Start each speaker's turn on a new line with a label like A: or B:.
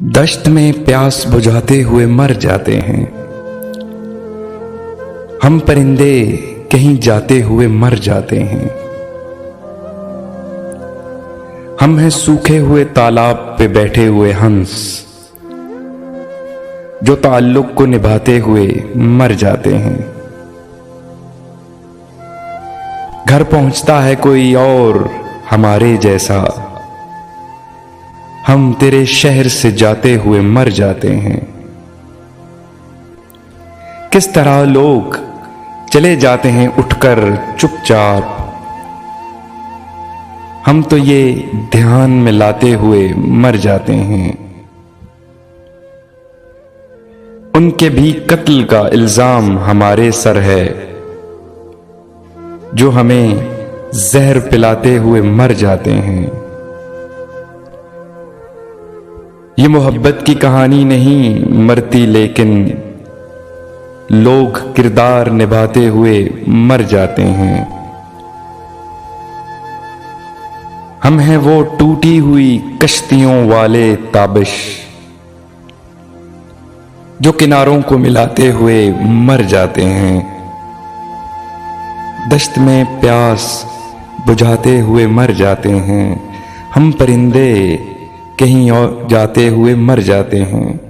A: दश्त में प्यास बुझाते हुए मर जाते हैं। हम परिंदे कहीं जाते हुए मर जाते हैं। हम हैं सूखे हुए तालाब पे बैठे हुए हंस, जो ताल्लुक को निभाते हुए मर जाते हैं। घर पहुंचता है कोई और हमारे जैसा, हम तेरे शहर से जाते हुए मर जाते हैं। किस तरह लोग चले जाते हैं उठकर चुपचाप, हम तो ये ध्यान में लाते हुए मर जाते हैं। उनके भी कत्ल का इल्जाम हमारे सर है, जो हमें जहर पिलाते हुए मर जाते हैं। ये मोहब्बत की कहानी नहीं मरती, लेकिन लोग किरदार निभाते हुए मर जाते हैं। हम हैं वो टूटी हुई कश्तियों वाले ताबिश, जो किनारों को मिलाते हुए मर जाते हैं। दश्त में प्यास बुझाते हुए मर जाते हैं। हम परिंदे कहीं और जाते हुए मर जाते हैं।